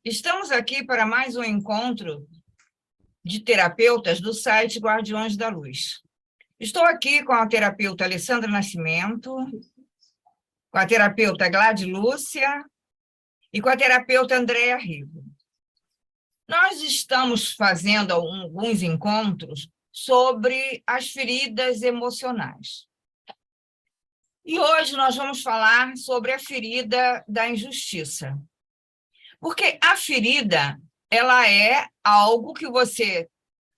Estamos aqui para mais um encontro de terapeutas do site Guardiões da Luz. Estou aqui com a terapeuta Alessandra Nascimento, com a terapeuta Glad Lúcia e com a terapeuta Andréa Rigo. Nós estamos fazendo alguns encontros sobre as feridas emocionais. E hoje nós vamos falar sobre a ferida da injustiça. Porque a ferida, ela é algo que você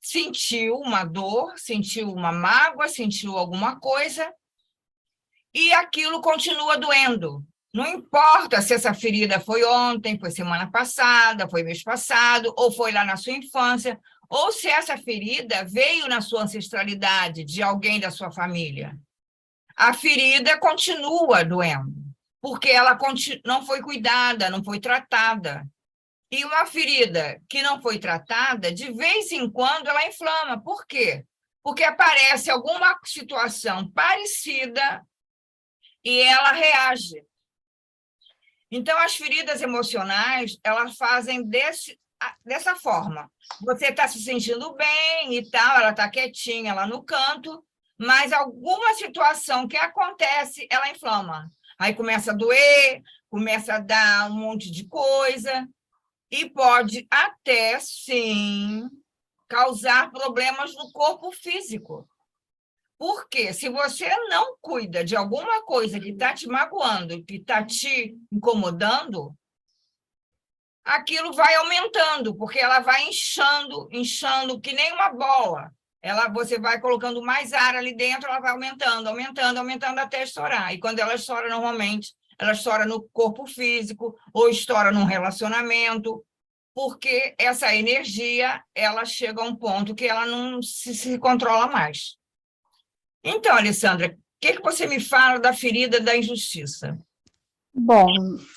sentiu uma dor, sentiu uma mágoa, sentiu alguma coisa, e aquilo continua doendo. Não importa se essa ferida foi ontem, foi semana passada, foi mês passado, ou foi lá na sua infância, ou se essa ferida veio na sua ancestralidade, de alguém da sua família. A ferida continua doendo, porque ela não foi cuidada, não foi tratada. E uma ferida que não foi tratada, de vez em quando ela inflama. Por quê? Porque aparece alguma situação parecida e ela reage. Então, as feridas emocionais, elas fazem dessa forma. Você está se sentindo bem e tal, ela está quietinha lá no canto, mas alguma situação que acontece, ela inflama. Aí começa a doer, começa a dar um monte de coisa, e pode até, sim, causar problemas no corpo físico. Porque se você não cuida de alguma coisa que está te magoando, que está te incomodando, aquilo vai aumentando, porque ela vai inchando que nem uma bola. Você vai colocando mais ar ali dentro, ela vai aumentando até estourar. E quando ela estoura, normalmente, ela estoura no corpo físico ou estoura num relacionamento, porque essa energia, ela chega a um ponto que ela não se controla mais. Então, Alessandra, o que você me fala da ferida da injustiça? Bom,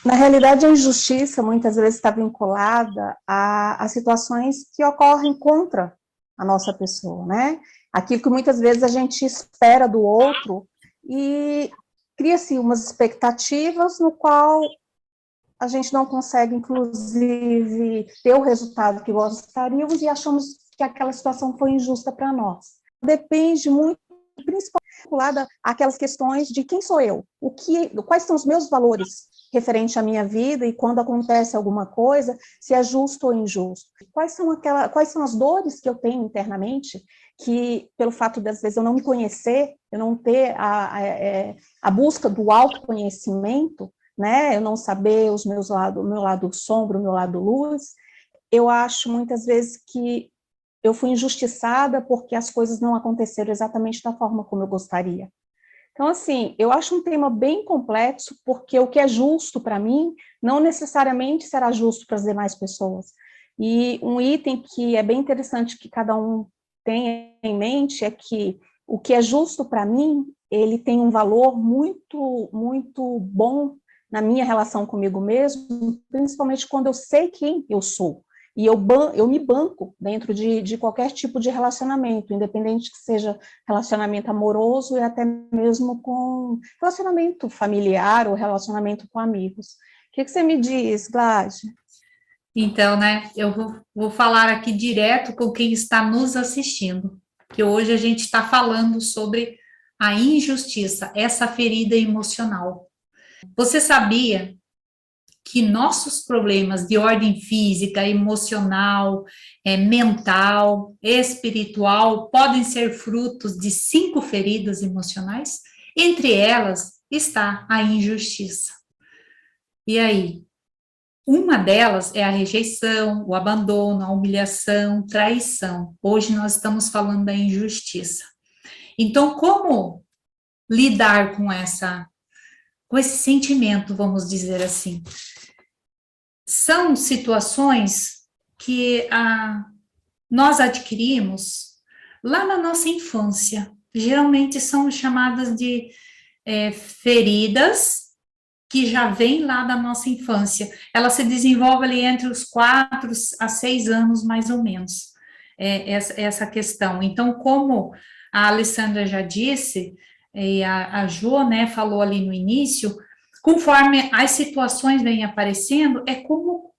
na realidade, a injustiça muitas vezes está vinculada a situações que ocorrem contra a nossa pessoa, né? Aquilo que muitas vezes a gente espera do outro e cria-se umas expectativas no qual a gente não consegue, inclusive, ter o resultado que gostaríamos e achamos que aquela situação foi injusta para nós. Depende muito, principalmente vinculada àquelas questões de quem sou eu, quais são os meus valores referente à minha vida e quando acontece alguma coisa, se é justo ou injusto. Quais são as dores que eu tenho internamente, que pelo fato de, às vezes, eu não me conhecer, eu não ter a busca do autoconhecimento, né, eu não saber o meu lado sombra, o meu lado luz, eu acho muitas vezes que eu fui injustiçada porque as coisas não aconteceram exatamente da forma como eu gostaria. Então, assim, eu acho um tema bem complexo, porque o que é justo para mim não necessariamente será justo para as demais pessoas. E um item que é bem interessante que cada um tenha em mente é que o que é justo para mim, ele tem um valor muito, muito bom na minha relação comigo mesmo, principalmente quando eu sei quem eu sou. E eu me banco dentro de qualquer tipo de relacionamento, independente que seja relacionamento amoroso e até mesmo com relacionamento familiar ou relacionamento com amigos. O que você me diz, Glad? Então, né, eu vou falar aqui direto com quem está nos assistindo, que hoje a gente está falando sobre a injustiça, essa ferida emocional. Você sabia que nossos problemas de ordem física, emocional, mental, espiritual, podem ser frutos de 5 feridas emocionais? Entre elas está a injustiça. E aí? Uma delas é a rejeição, o abandono, a humilhação, traição. Hoje nós estamos falando da injustiça. Então, como lidar com esse sentimento, vamos dizer assim? São situações que nós adquirimos lá na nossa infância. Geralmente são chamadas de feridas que já vêm lá da nossa infância. Ela se desenvolve ali entre os 4 a 6 anos, mais ou menos, essa questão. Então, como a Alessandra já disse, e a Jo, né, falou ali no início, conforme as situações vêm aparecendo, é como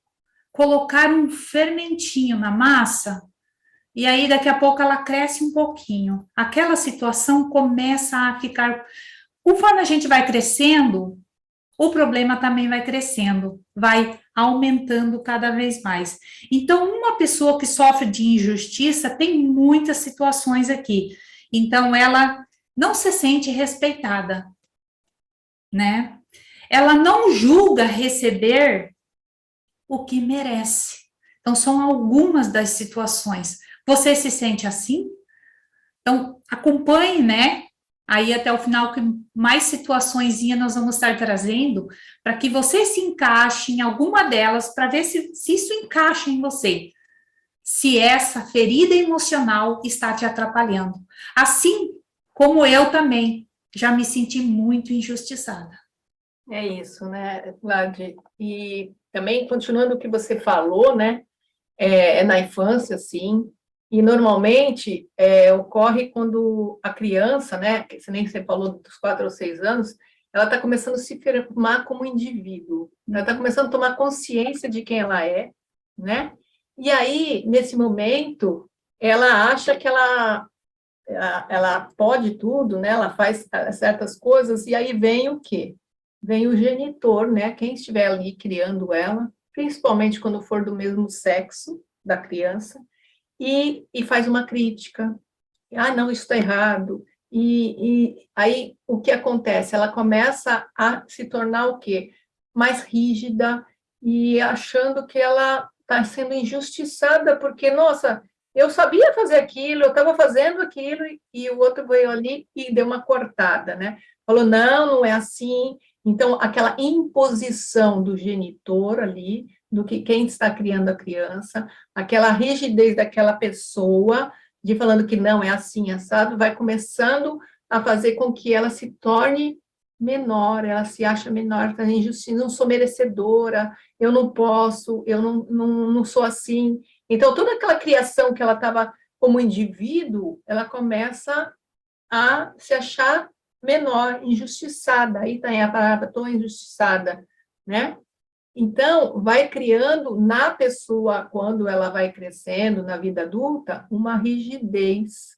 colocar um fermentinho na massa, e aí daqui a pouco ela cresce um pouquinho. Aquela situação começa a ficar... Conforme a gente vai crescendo, o problema também vai crescendo, vai aumentando cada vez mais. Então, uma pessoa que sofre de injustiça tem muitas situações aqui. Então, ela não se sente respeitada, né? Ela não julga receber o que merece. Então, são algumas das situações. Você se sente assim? Então, acompanhe, né? Aí até o final, que mais situações nós vamos estar trazendo, para que você se encaixe em alguma delas, para ver se isso encaixa em você. Se essa ferida emocional está te atrapalhando. Assim como eu também já me senti muito injustiçada. É isso, né, Gladys? E também, continuando o que você falou, né, é na infância, sim, e normalmente ocorre quando a criança, né, que você falou dos 4 ou 6 anos, ela está começando a se formar como indivíduo, ela está começando a tomar consciência de quem ela é, né, e aí, nesse momento, ela acha que ela pode tudo, né, ela faz certas coisas, e aí vem o quê? Vem o genitor, né, quem estiver ali criando ela, principalmente quando for do mesmo sexo da criança, e faz uma crítica. Ah, não, isso está errado. E aí, o que acontece? Ela começa a se tornar o quê? Mais rígida e achando que ela está sendo injustiçada, porque, nossa, eu sabia fazer aquilo, eu estava fazendo aquilo, e o outro veio ali e deu uma cortada, né? Falou, não, não é assim. Então, aquela imposição do genitor ali, do que quem está criando a criança, aquela rigidez daquela pessoa, de falando que não é assim, assado, vai começando a fazer com que ela se torne menor, ela se acha menor, está injustiça, não sou merecedora, eu não posso, eu não sou assim. Então, toda aquela criação que ela estava como indivíduo, ela começa a se achar menor, injustiçada, aí está a palavra, estou injustiçada, né? Então, vai criando na pessoa, quando ela vai crescendo na vida adulta, uma rigidez,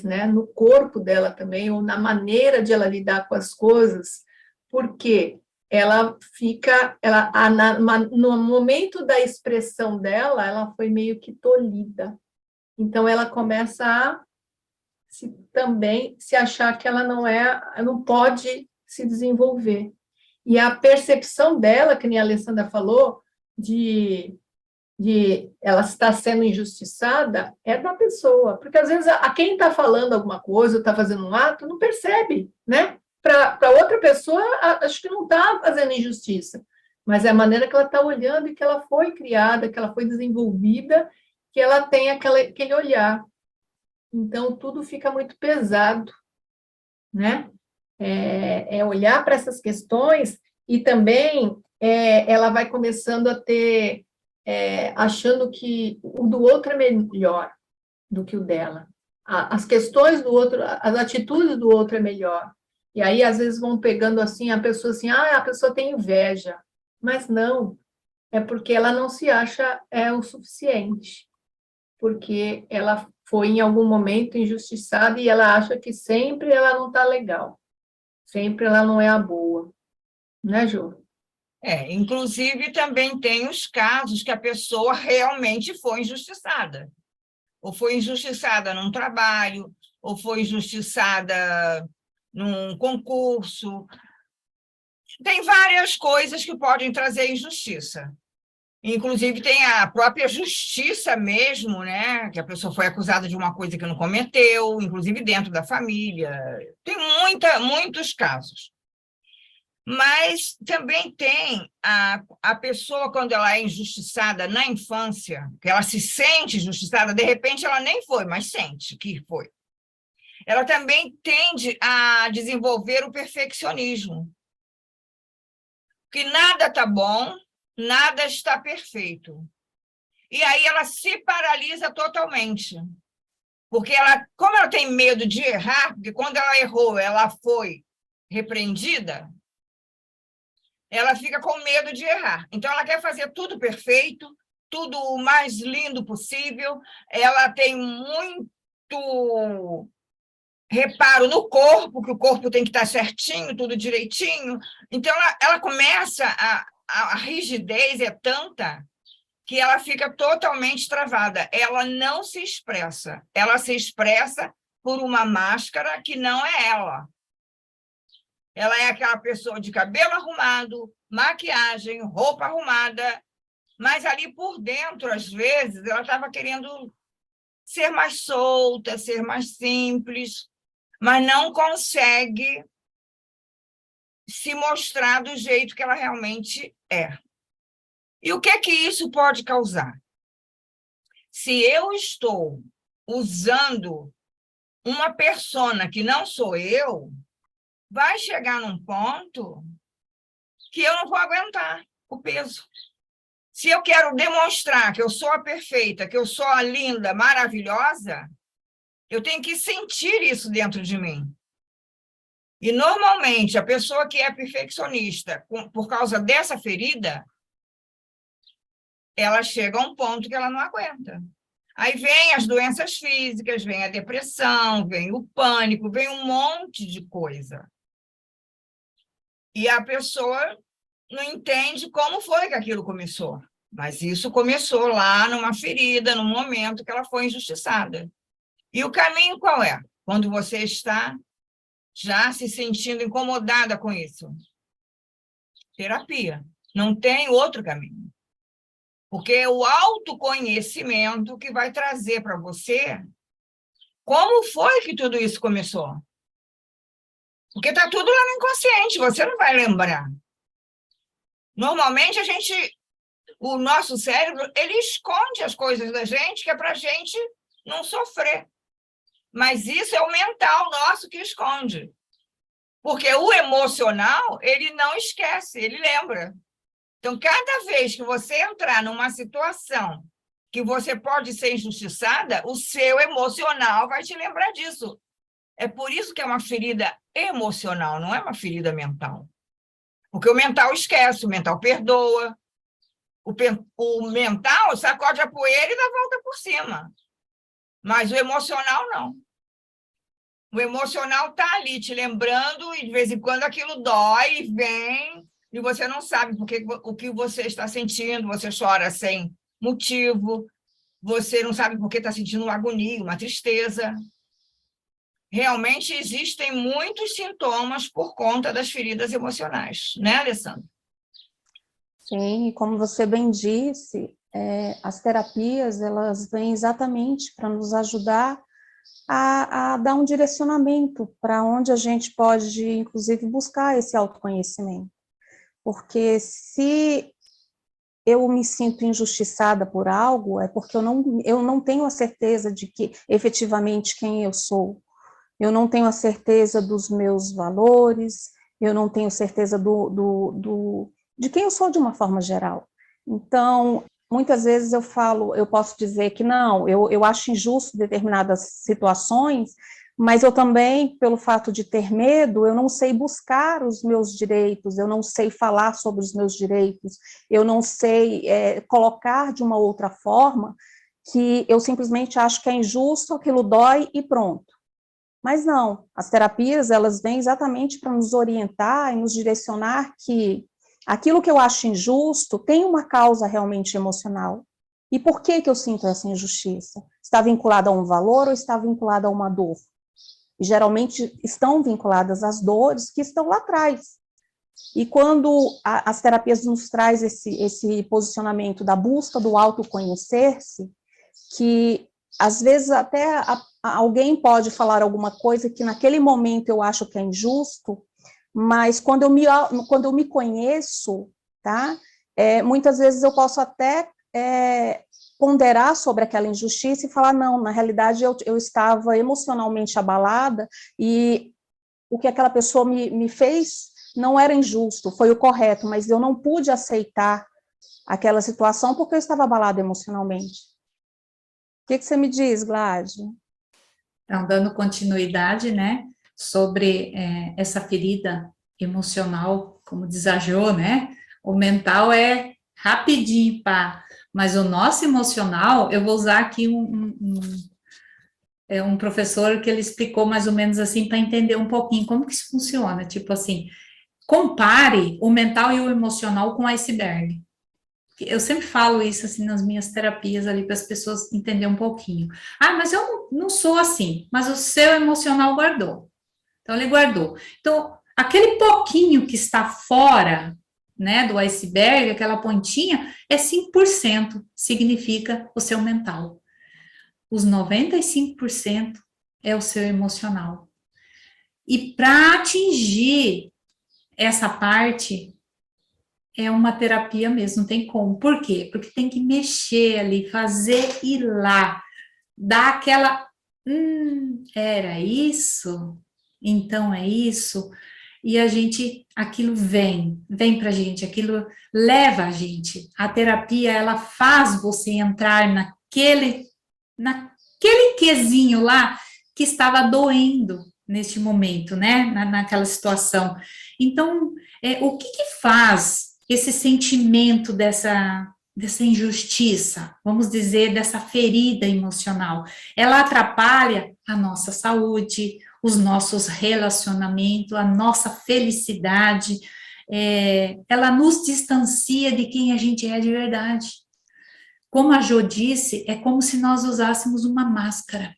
né, no corpo dela também, ou na maneira de ela lidar com as coisas, porque ela fica, no momento da expressão dela, ela foi meio que tolhida. Então, ela começa a também se achar que ela não pode se desenvolver. E a percepção dela, que nem a Alessandra falou, de ela estar sendo injustiçada, é da pessoa. Porque, às vezes, a quem está falando alguma coisa, ou está fazendo um ato, não percebe, né? Para outra pessoa, acho que não está fazendo injustiça. Mas é a maneira que ela está olhando e que ela foi criada, que ela foi desenvolvida, que ela tem aquele olhar. Então, tudo fica muito pesado, né? Olhar para essas questões e também ela vai começando a ter, achando que o do outro é melhor do que o dela. As questões do outro, as atitudes do outro é melhor. E aí, às vezes, vão pegando assim, a pessoa assim, a pessoa tem inveja. Mas não, é porque ela não se acha o suficiente. Porque ela foi, em algum momento, injustiçada e ela acha que sempre ela não está legal. Sempre ela não é a boa. Né, Ju? Inclusive, também tem os casos que a pessoa realmente foi injustiçada. Ou foi injustiçada num trabalho, ou foi injustiçada num concurso. Tem várias coisas que podem trazer injustiça. Inclusive, tem a própria justiça mesmo, né? Que a pessoa foi acusada de uma coisa que não cometeu, inclusive dentro da família. Tem muitos casos. Mas também tem a pessoa, quando ela é injustiçada na infância, que ela se sente injustiçada, de repente ela nem foi, mas sente que foi. Ela também tende a desenvolver o perfeccionismo. Que nada está bom, nada está perfeito. E aí ela se paralisa totalmente. Porque como ela tem medo de errar, porque quando ela errou, ela foi repreendida, ela fica com medo de errar. Então, ela quer fazer tudo perfeito, tudo o mais lindo possível, ela tem muito reparo no corpo, que o corpo tem que estar certinho, tudo direitinho. Então, ela começa, a rigidez é tanta que ela fica totalmente travada. Ela não se expressa. Ela se expressa por uma máscara que não é ela. Ela é aquela pessoa de cabelo arrumado, maquiagem, roupa arrumada, mas ali por dentro, às vezes, ela estava querendo ser mais solta, ser mais simples, mas não consegue se mostrar do jeito que ela realmente é. E o que é que isso pode causar? Se eu estou usando uma persona que não sou eu, vai chegar num ponto que eu não vou aguentar o peso. Se eu quero demonstrar que eu sou a perfeita, que eu sou a linda, maravilhosa, eu tenho que sentir isso dentro de mim. E, normalmente, a pessoa que é perfeccionista, por causa dessa ferida, ela chega a um ponto que ela não aguenta. Aí vem as doenças físicas, vem a depressão, vem o pânico, vem um monte de coisa. E a pessoa não entende como foi que aquilo começou. Mas isso começou lá numa ferida, no momento que ela foi injustiçada. E o caminho qual é? Quando você está já se sentindo incomodada com isso. Terapia. Não tem outro caminho. Porque é o autoconhecimento que vai trazer para você como foi que tudo isso começou. Porque está tudo lá no inconsciente, você não vai lembrar. Normalmente, o nosso cérebro, ele esconde as coisas da gente, que é para a gente não sofrer. Mas isso é o mental nosso que esconde. Porque o emocional, ele não esquece, ele lembra. Então, cada vez que você entrar numa situação que você pode ser injustiçada, o seu emocional vai te lembrar disso. É por isso que é uma ferida emocional, não é uma ferida mental. Porque o mental esquece, o mental perdoa, o mental sacode a poeira e dá volta por cima. Mas o emocional, não. O emocional está ali te lembrando e, de vez em quando, aquilo dói, vem, e você não sabe o que você está sentindo, você chora sem motivo, você não sabe por que está sentindo uma agonia, uma tristeza. Realmente existem muitos sintomas por conta das feridas emocionais, né, Alessandra? Sim, e como você bem disse, as terapias, elas vêm exatamente para nos ajudar a dar um direcionamento para onde a gente pode, inclusive, buscar esse autoconhecimento. Porque se eu me sinto injustiçada por algo, é porque eu não tenho a certeza de que, efetivamente, quem eu sou. Eu não tenho a certeza dos meus valores, eu não tenho certeza de quem eu sou de uma forma geral. Então, muitas vezes eu posso dizer que não, eu acho injusto determinadas situações, mas eu também, pelo fato de ter medo, eu não sei buscar os meus direitos, eu não sei falar sobre os meus direitos, eu não sei colocar de uma outra forma, que eu simplesmente acho que é injusto, aquilo dói e pronto. Mas não, as terapias, elas vêm exatamente para nos orientar e nos direcionar que aquilo que eu acho injusto tem uma causa realmente emocional. E por que eu sinto essa injustiça? Está vinculada a um valor ou está vinculada a uma dor? E geralmente estão vinculadas às dores que estão lá atrás. E quando as terapias nos traz esse posicionamento da busca do autoconhecer-se, que às vezes até alguém pode falar alguma coisa que naquele momento eu acho que é injusto, mas quando eu me conheço, tá? Muitas vezes eu posso até ponderar sobre aquela injustiça e falar, não, na realidade eu estava emocionalmente abalada e o que aquela pessoa me fez não era injusto, foi o correto, mas eu não pude aceitar aquela situação porque eu estava abalada emocionalmente. O que você me diz, Gladys? Então, dando continuidade, né, sobre essa ferida emocional, como diz a Jo, né? O mental é rapidinho, pá. Mas o nosso emocional, eu vou usar aqui um professor que ele explicou mais ou menos assim, para entender um pouquinho como que isso funciona. Tipo assim, compare o mental e o emocional com o iceberg. Eu sempre falo isso assim nas minhas terapias ali para as pessoas entenderem um pouquinho. Ah, mas eu não sou assim, mas o seu emocional guardou. Então ele guardou. Então, aquele pouquinho que está fora, né, do iceberg, aquela pontinha, é 5% significa o seu mental. Os 95% é o seu emocional. E para atingir essa parte, é uma terapia mesmo, não tem como. Por quê? Porque tem que mexer ali, fazer ir lá, dar aquela, era isso? Então é isso? E a gente, aquilo vem pra gente, aquilo leva a gente. A terapia, ela faz você entrar naquele quesinho lá que estava doendo neste momento, né? Naquela situação. Então, o que faz esse sentimento dessa injustiça, vamos dizer, dessa ferida emocional? Ela atrapalha a nossa saúde, os nossos relacionamentos, a nossa felicidade, ela nos distancia de quem a gente é de verdade. Como a Jo disse, é como se nós usássemos uma máscara.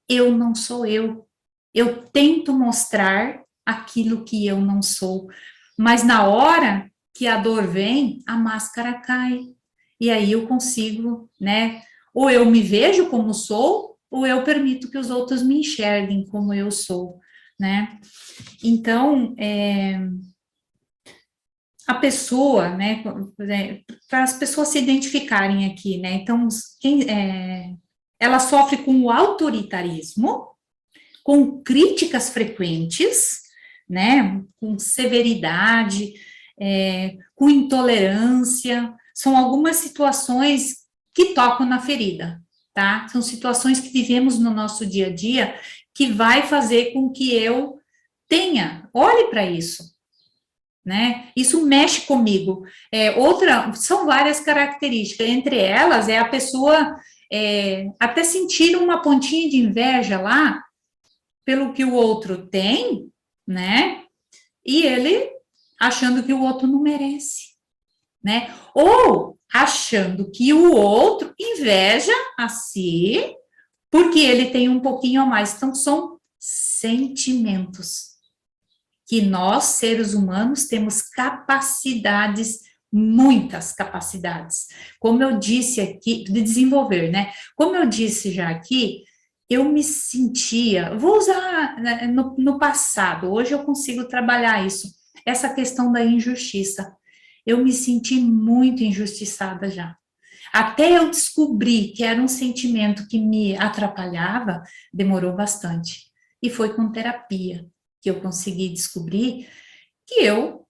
Eu não sou eu. Eu tento mostrar aquilo que eu não sou, mas na hora que a dor vem, a máscara cai. E aí eu consigo, né? Ou eu me vejo como sou, ou eu permito que os outros me enxerguem como eu sou, né? Então, a pessoa, né? Para as pessoas se identificarem aqui, né? Então, ela sofre com o autoritarismo, com críticas frequentes, né, com severidade, com intolerância, são algumas situações que tocam na ferida, tá? São situações que vivemos no nosso dia a dia que vai fazer com que eu olhe para isso, né? Isso mexe comigo. São várias características, entre elas é a pessoa até sentir uma pontinha de inveja lá, pelo que o outro tem, né? E ele achando que o outro não merece, né? Ou achando que o outro inveja a si porque ele tem um pouquinho a mais. Então, são sentimentos que nós, seres humanos, temos capacidades, muitas capacidades. Como eu disse aqui, de desenvolver, né? Como eu disse já aqui, eu me sentia, vou usar né, no passado, hoje eu consigo trabalhar isso, essa questão da injustiça. Eu me senti muito injustiçada já. Até eu descobrir que era um sentimento que me atrapalhava, demorou bastante. E foi com terapia que eu consegui descobrir que eu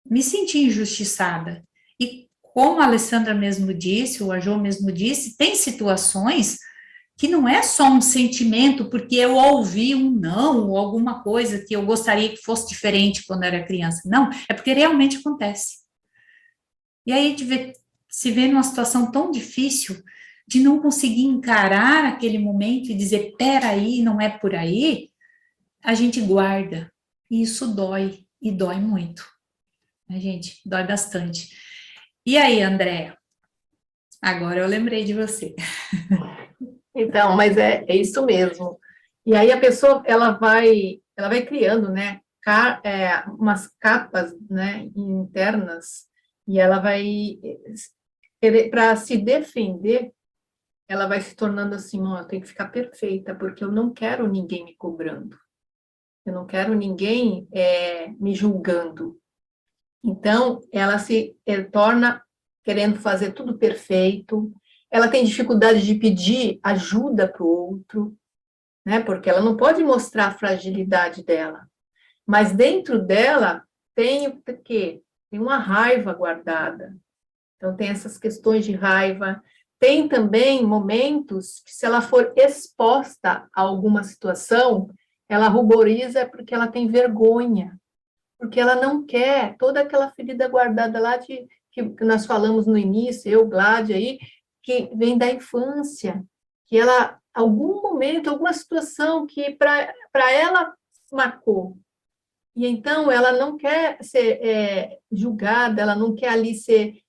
me senti injustiçada. E como a Alessandra mesmo disse, ou a Jo mesmo disse, tem situações que não é só um sentimento porque eu ouvi um não ou alguma coisa que eu gostaria que fosse diferente quando era criança. Não, é porque realmente acontece. E aí a gente se vê numa situação tão difícil de não conseguir encarar aquele momento e dizer, peraí, não é por aí, a gente guarda. E isso dói, e dói muito. Né, gente? Dói bastante. E aí, Andréa? Agora eu lembrei de você. Então, mas é isso mesmo. E aí a pessoa, ela vai criando, né, umas capas, né, internas, e ela vai, para se defender, ela vai se tornando assim, ó, eu tenho que ficar perfeita, porque eu não quero ninguém me cobrando. Eu não quero ninguém me julgando. Então, ela se torna querendo fazer tudo perfeito, ela tem dificuldade de pedir ajuda para o outro, né? Porque ela não pode mostrar a fragilidade dela. Mas dentro dela tem o quê? Tem uma raiva guardada. Então, tem essas questões de raiva. Tem também momentos que, se ela for exposta a alguma situação, ela ruboriza porque ela tem vergonha. porque ela não quer toda aquela ferida guardada lá que nós falamos no início, eu, Gládia, aí, que vem da infância, que ela, algum momento, alguma situação que para ela marcou. E então ela não quer ser julgada, ela não quer ali ser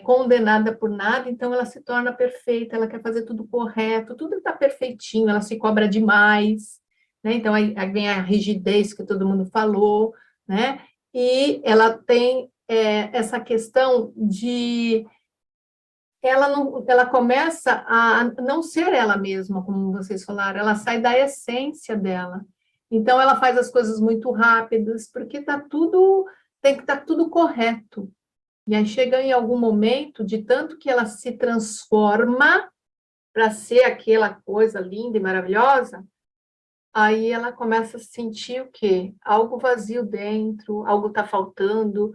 condenada por nada, então ela se torna perfeita, ela quer fazer tudo correto, tudo está perfeitinho, ela se cobra demais, né? Então aí vem a rigidez que todo mundo falou, né? E ela tem essa questão de ela começa a não ser ela mesma, como vocês falaram, ela sai da essência dela. Então, ela faz as coisas muito rápidas, porque tem que estar tudo correto. E aí chega em algum momento, de tanto que ela se transforma para ser aquela coisa linda e maravilhosa, aí ela começa a sentir o quê? Algo vazio dentro, algo está faltando,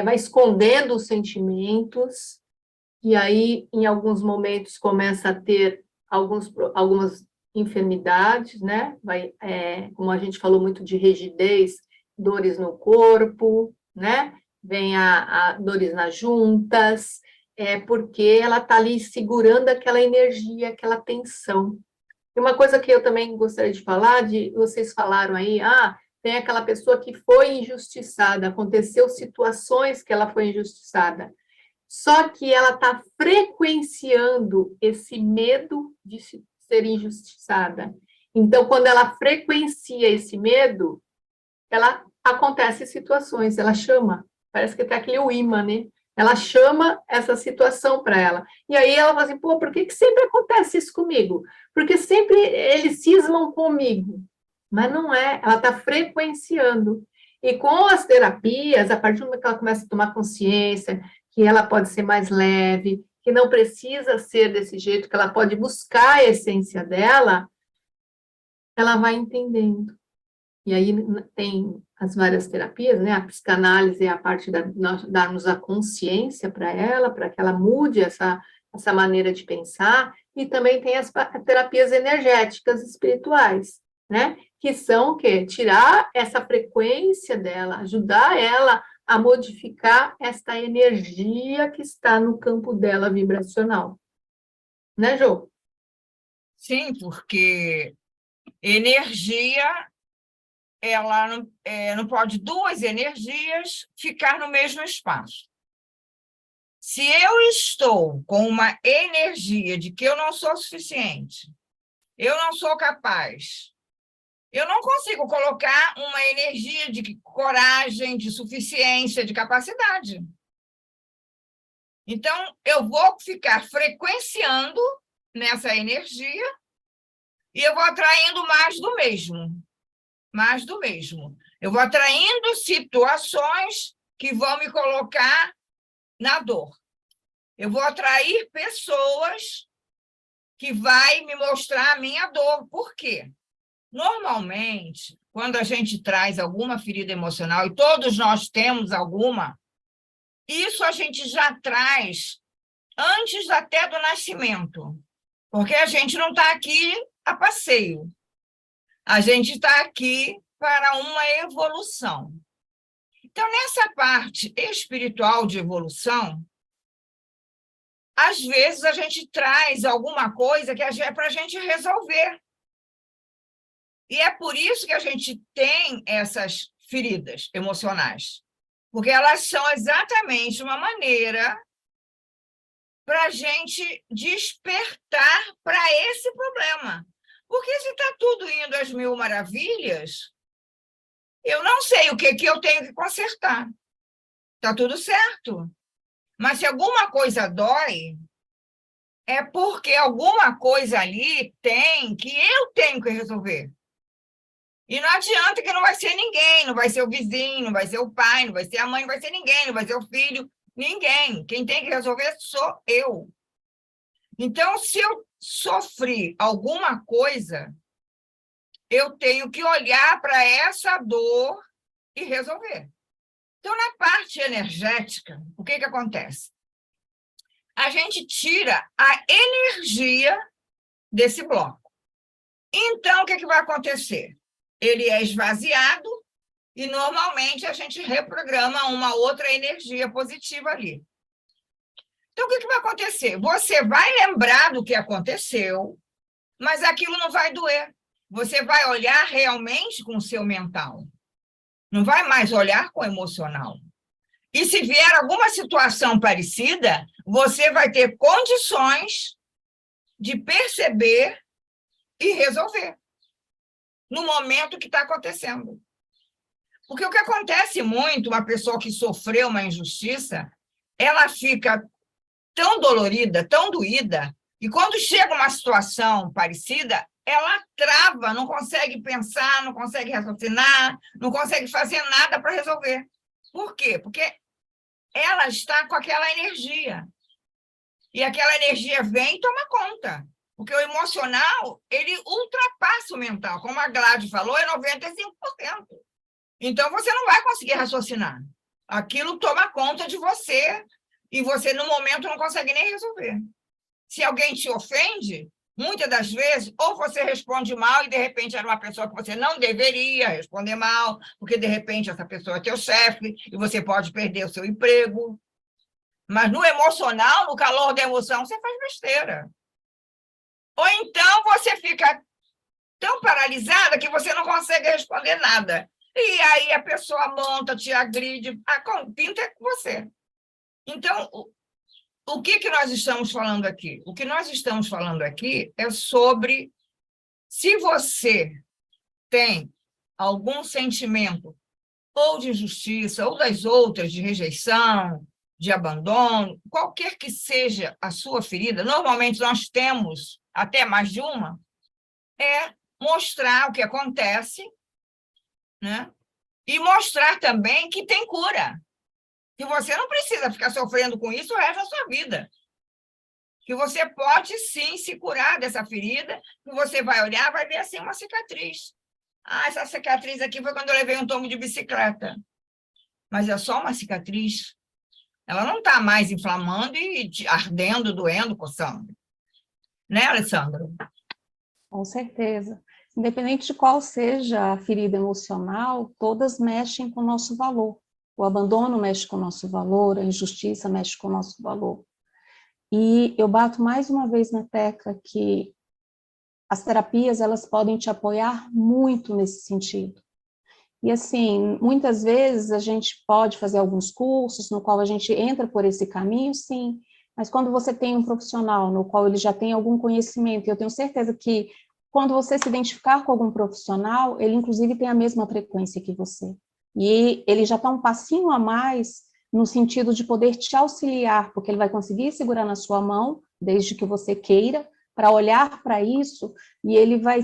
vai escondendo os sentimentos, e aí, em alguns momentos, começa a ter algumas enfermidades, né? Como a gente falou muito de rigidez, dores no corpo, né? Vem a dores nas juntas, porque ela está ali segurando aquela energia, aquela tensão. E uma coisa que eu também gostaria de falar, vocês falaram aí, tem aquela pessoa que foi injustiçada, aconteceu situações que ela foi injustiçada. Só que ela está frequenciando esse medo de ser injustiçada. Então, quando ela frequencia esse medo, ela acontece situações, ela chama, parece que tem aquele imã, né? Ela chama essa situação para ela. E aí ela fala assim, pô, por que sempre acontece isso comigo? Porque sempre eles cismam comigo. Mas não é, ela está frequenciando. E com as terapias, a partir do momento que ela começa a tomar consciência, que ela pode ser mais leve, que não precisa ser desse jeito, que ela pode buscar a essência dela, ela vai entendendo. E aí tem as várias terapias, né? A psicanálise é a parte nós darmos a consciência para ela, para que ela mude essa maneira de pensar, e também tem as terapias energéticas espirituais, né? Que são o quê? Tirar essa frequência dela, ajudar ela a modificar esta energia que está no campo dela vibracional. Né, Jô? Sim, porque energia, ela não pode duas energias ficar no mesmo espaço. Se eu estou com uma energia de que eu não sou suficiente, eu não sou capaz, eu não consigo colocar uma energia de coragem, de suficiência, de capacidade. Então, eu vou ficar frequenciando nessa energia e eu vou atraindo mais do mesmo. Mais do mesmo. Eu vou atraindo situações que vão me colocar na dor. Eu vou atrair pessoas que vai me mostrar a minha dor. Por quê? Normalmente, quando a gente traz alguma ferida emocional, e todos nós temos alguma, isso a gente já traz antes até do nascimento, porque a gente não está aqui a passeio. A gente está aqui para uma evolução. Então, nessa parte espiritual de evolução, às vezes a gente traz alguma coisa que é para a gente resolver. E é por isso que a gente tem essas feridas emocionais, porque elas são exatamente uma maneira para a gente despertar para esse problema. Porque se está tudo indo às mil maravilhas, eu não sei o que eu tenho que consertar. Está tudo certo. Mas se alguma coisa dói, é porque alguma coisa ali tem que eu tenho que resolver. E não adianta que não vai ser ninguém, não vai ser o vizinho, não vai ser o pai, não vai ser a mãe, não vai ser ninguém, não vai ser o filho, ninguém. Quem tem que resolver sou eu. Então, se eu sofri alguma coisa, eu tenho que olhar para essa dor e resolver. Então, na parte energética, o que acontece? A gente tira a energia desse bloco. Então, o que vai acontecer? Ele é esvaziado E, normalmente, a gente reprograma uma outra energia positiva ali. Então, o que vai acontecer? Você vai lembrar do que aconteceu, mas aquilo não vai doer. Você vai olhar realmente com o seu mental. Não vai mais olhar com o emocional. E se vier alguma situação parecida, você vai ter condições de perceber e resolver no momento que está acontecendo. Porque o que acontece muito, uma pessoa que sofreu uma injustiça, ela fica tão dolorida, tão doída, e quando chega uma situação parecida, ela trava, não consegue pensar, não consegue raciocinar, não consegue fazer nada para resolver. Por quê? Porque ela está com aquela energia. E aquela energia vem e toma conta. Porque o emocional, ele ultrapassa o mental. Como a Gladys falou, é 95%. Então, você não vai conseguir raciocinar. Aquilo toma conta de você e você, no momento, não consegue nem resolver. Se alguém te ofende, muitas das vezes, ou você responde mal e, de repente, era uma pessoa que você não deveria responder mal, porque, de repente, essa pessoa é teu chefe e você pode perder o seu emprego. Mas no emocional, no calor da emoção, você faz besteira. Ou então você fica tão paralisada que você não consegue responder nada. E aí a pessoa monta, te agride, a pinta é com você. Então, o que nós estamos falando aqui? O que nós estamos falando aqui é sobre se você tem algum sentimento ou de injustiça, ou das outras, de rejeição, de abandono, qualquer que seja a sua ferida, normalmente nós temos até mais de uma, é mostrar o que acontece, né? E mostrar também que tem cura, que você não precisa ficar sofrendo com isso o resto da sua vida, que você pode sim se curar dessa ferida, que você vai olhar, vai ver assim uma cicatriz. Ah, essa cicatriz aqui foi quando eu levei um tombo de bicicleta, mas é só uma cicatriz. Ela não está mais inflamando e ardendo, doendo, coçando. Né, Alessandra? Com certeza. Independente de qual seja a ferida emocional, todas mexem com o nosso valor. O abandono mexe com o nosso valor, a injustiça mexe com o nosso valor. E eu bato mais uma vez na tecla que as terapias, elas podem te apoiar muito nesse sentido. E assim, muitas vezes a gente pode fazer alguns cursos no qual a gente entra por esse caminho, sim, mas quando você tem um profissional no qual ele já tem algum conhecimento, e eu tenho certeza que quando você se identificar com algum profissional, ele inclusive tem a mesma frequência que você. E ele já está um passinho a mais no sentido de poder te auxiliar, porque ele vai conseguir segurar na sua mão, desde que você queira, para olhar para isso, e ele vai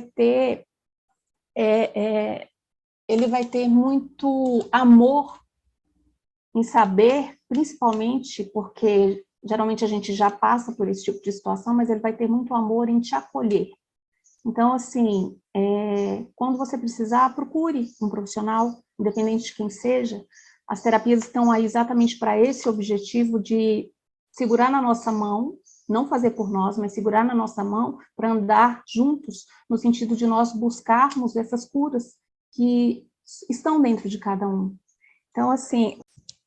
ter muito amor em saber, principalmente porque geralmente a gente já passa por esse tipo de situação, mas ele vai ter muito amor em te acolher. Então, assim, quando você precisar, procure um profissional, independente de quem seja. As terapias estão aí exatamente para esse objetivo de segurar na nossa mão, não fazer por nós, mas segurar na nossa mão para andar juntos, no sentido de nós buscarmos essas curas que estão dentro de cada um. Então, assim,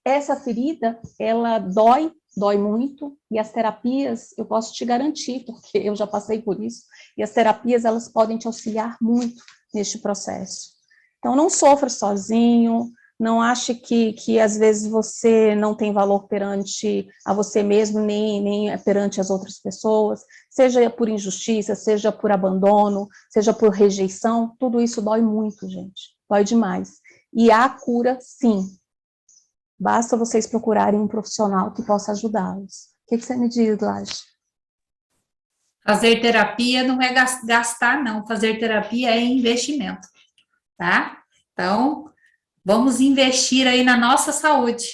essa ferida, ela dói muito, e as terapias, eu posso te garantir, porque eu já passei por isso, e as terapias, elas podem te auxiliar muito neste processo. Então, não sofra sozinho, não ache que às vezes você não tem valor perante a você mesmo, nem perante as outras pessoas, seja por injustiça, seja por abandono, seja por rejeição, tudo isso dói muito, gente, dói demais. E há cura, sim. Basta vocês procurarem um profissional que possa ajudá-los. O que você me diz, Laje? Fazer terapia não é gastar, não. Fazer terapia é investimento, tá? Então, vamos investir aí na nossa saúde.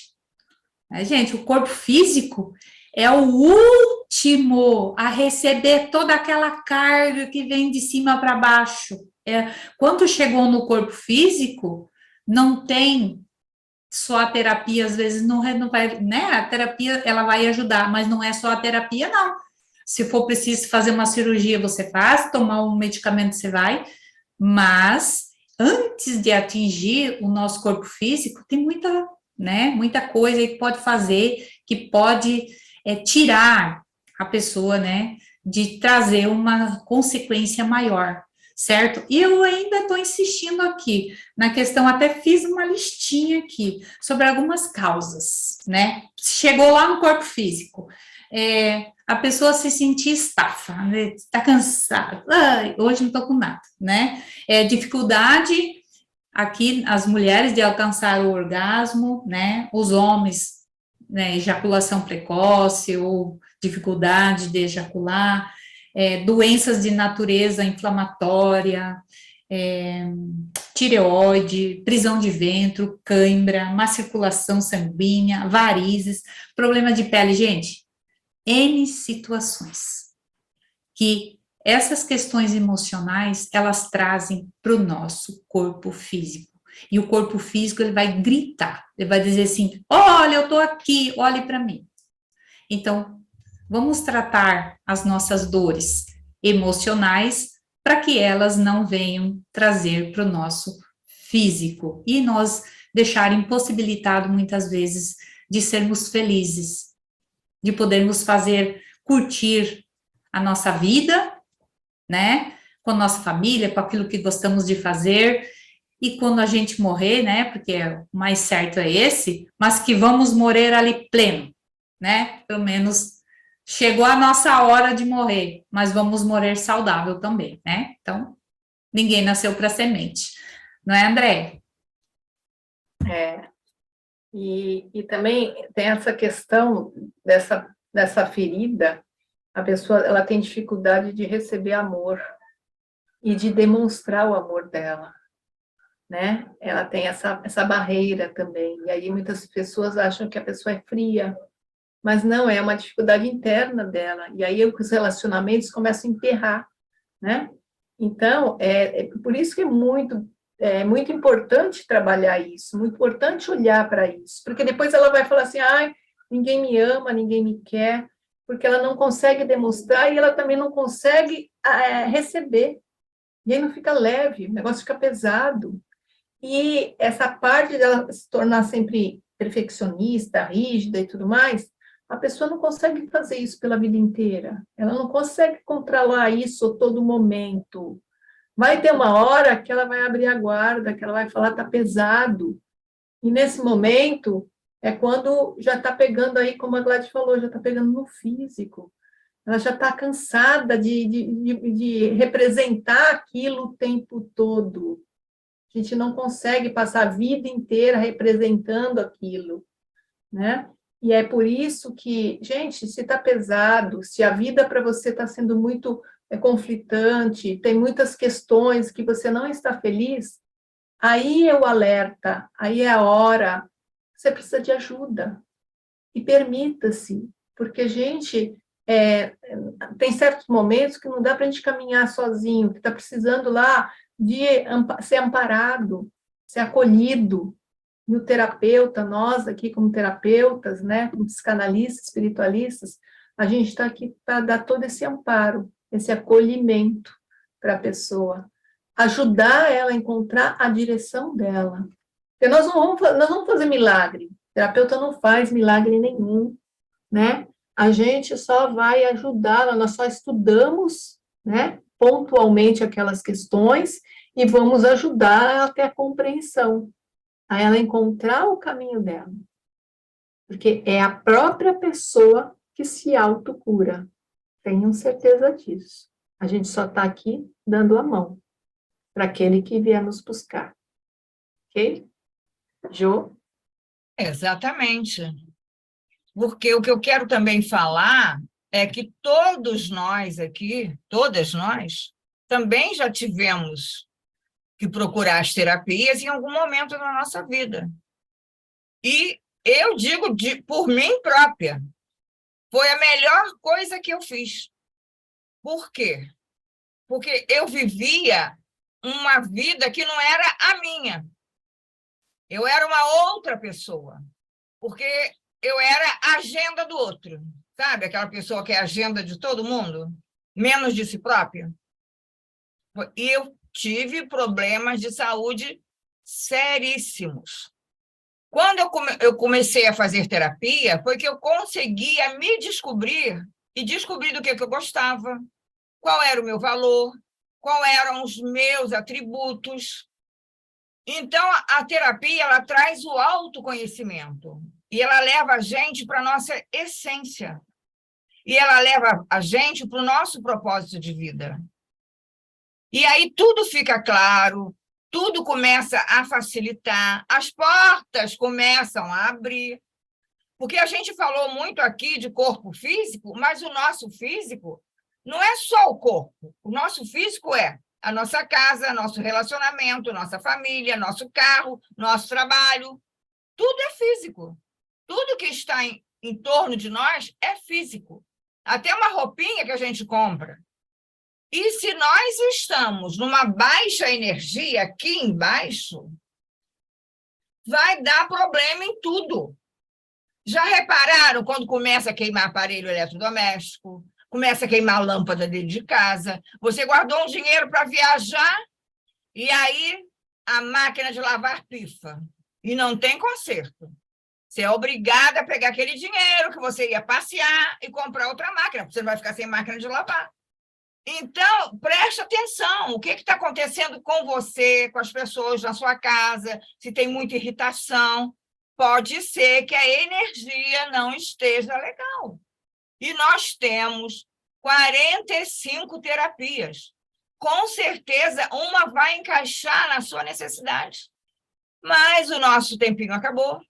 Gente, o corpo físico é o último a receber toda aquela carga que vem de cima para baixo. Quando chegou no corpo físico, não tem só a terapia, às vezes não vai, né? A terapia, ela vai ajudar, mas não é só a terapia, não. Se for preciso fazer uma cirurgia, você faz, tomar um medicamento, você vai, mas antes de atingir o nosso corpo físico, tem muita, né, muita coisa que pode fazer, que pode tirar a pessoa, né, de trazer uma consequência maior, certo? E eu ainda estou insistindo aqui na questão, até fiz uma listinha aqui, sobre algumas causas, né? Chegou lá no corpo físico, a pessoa se sentir estafa, né? Está cansada, hoje não estou com nada, né? Dificuldade, aqui, as mulheres de alcançar o orgasmo, né? Os homens, né? Ejaculação precoce ou dificuldade de ejacular, doenças de natureza inflamatória, tireoide, prisão de ventre, cãibra, má circulação sanguínea, varizes, problema de pele, gente, N situações que essas questões emocionais, elas trazem para o nosso corpo físico. E o corpo físico, ele vai gritar, ele vai dizer assim, olha, eu estou aqui, olhe para mim. Então, vamos tratar as nossas dores emocionais para que elas não venham trazer para o nosso físico e nós deixar impossibilitado muitas vezes de sermos felizes, de podermos curtir a nossa vida, né, com a nossa família, com aquilo que gostamos de fazer, e quando a gente morrer, né, porque o mais certo é esse, mas que vamos morrer ali pleno, né, pelo menos chegou a nossa hora de morrer, mas vamos morrer saudável também, né, então, ninguém nasceu para semente, não é, André? E também tem essa questão dessa ferida, a pessoa ela tem dificuldade de receber amor e de demonstrar o amor dela, né? Ela tem essa barreira também, e aí muitas pessoas acham que a pessoa é fria, mas não, é uma dificuldade interna dela, e aí os relacionamentos começam a emperrar, né? Então, por isso que é muito importante trabalhar isso, muito importante olhar para isso, porque depois ela vai falar assim, ai, ninguém me ama, ninguém me quer, porque ela não consegue demonstrar e ela também não consegue receber. E aí não fica leve, o negócio fica pesado. E essa parte dela se tornar sempre perfeccionista, rígida e tudo mais, a pessoa não consegue fazer isso pela vida inteira. Ela não consegue controlar isso a todo momento. Vai ter uma hora que ela vai abrir a guarda, que ela vai falar, tá pesado. E nesse momento é quando já está pegando aí, como a Gladys falou, já está pegando no físico. Ela já está cansada de representar aquilo o tempo todo. A gente não consegue passar a vida inteira representando aquilo, né? E é por isso que, gente, se está pesado, se a vida para você está sendo muito conflitante, tem muitas questões que você não está feliz, aí é o alerta, aí é a hora, você precisa de ajuda. E permita-se, porque, gente, tem certos momentos que não dá para a gente caminhar sozinho, que está precisando lá de ser amparado, ser acolhido. E o terapeuta, nós aqui como terapeutas, né, como psicanalistas, espiritualistas, a gente está aqui para dar todo esse amparo, esse acolhimento para a pessoa, ajudar ela a encontrar a direção dela. Porque nós não vamos fazer milagre, o terapeuta não faz milagre nenhum, né? A gente só vai ajudá-la, nós só estudamos, né, pontualmente aquelas questões e vamos ajudar a ter a compreensão, a ela encontrar o caminho dela. Porque é a própria pessoa que se autocura. Tenham certeza disso. A gente só está aqui dando a mão para aquele que vier nos buscar. Ok? Jo? Exatamente. Porque o que eu quero também falar é que todos nós aqui, todas nós, também já tivemos que procurar as terapias em algum momento da nossa vida. E eu digo por mim própria, foi a melhor coisa que eu fiz. Por quê? Porque eu vivia uma vida que não era a minha. Eu era uma outra pessoa. Porque eu era a agenda do outro. Sabe aquela pessoa que é a agenda de todo mundo? Menos de si própria? E eu tive problemas de saúde seríssimos. Quando eu comecei a fazer terapia, foi que eu conseguia me descobrir e descobrir do que eu gostava, qual era o meu valor, quais eram os meus atributos. Então, a terapia, ela traz o autoconhecimento e ela leva a gente para a nossa essência. E ela leva a gente para o nosso propósito de vida. E aí tudo fica claro, tudo começa a facilitar, as portas começam a abrir, porque a gente falou muito aqui de corpo físico, mas o nosso físico não é só o corpo. O nosso físico é a nossa casa, nosso relacionamento, nossa família, nosso carro, nosso trabalho. Tudo é físico. Tudo que está em torno de nós é físico. Até uma roupinha que a gente compra. E se nós estamos numa baixa energia aqui embaixo, vai dar problema em tudo. Já repararam quando começa a queimar aparelho eletrodoméstico, começa a queimar a lâmpada dentro de casa, você guardou um dinheiro para viajar e aí a máquina de lavar pifa e não tem conserto. Você é obrigada a pegar aquele dinheiro que você ia passear e comprar outra máquina, porque você não vai ficar sem máquina de lavar. Então, preste atenção, o que está acontecendo com você, com as pessoas na sua casa, se tem muita irritação, pode ser que a energia não esteja legal. E nós temos 45 terapias. Com certeza, uma vai encaixar na sua necessidade. Mas o nosso tempinho acabou.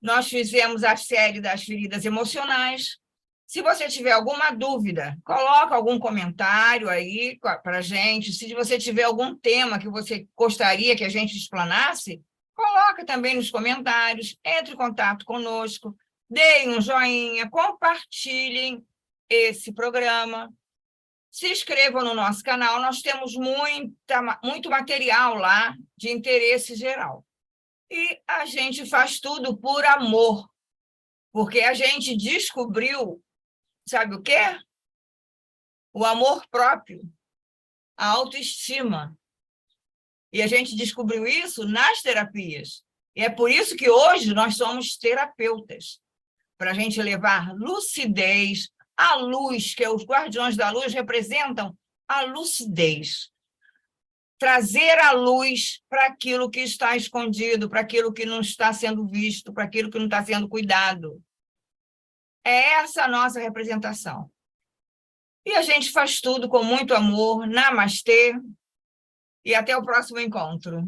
Nós fizemos a série das feridas emocionais. Se você tiver alguma dúvida, coloca algum comentário aí para a gente. Se você tiver algum tema que você gostaria que a gente explanasse, coloca também nos comentários, entre em contato conosco, deem um joinha, compartilhem esse programa, se inscrevam no nosso canal, nós temos muito material lá de interesse geral. E a gente faz tudo por amor, porque a gente descobriu, sabe o quê? O amor próprio, a autoestima. E a gente descobriu isso nas terapias. E é por isso que hoje nós somos terapeutas, para a gente levar lucidez, a luz, que os guardiões da luz representam a lucidez. Trazer a luz para aquilo que está escondido, para aquilo que não está sendo visto, para aquilo que não está sendo cuidado. É essa a nossa representação. E a gente faz tudo com muito amor. Namastê. E até o próximo encontro.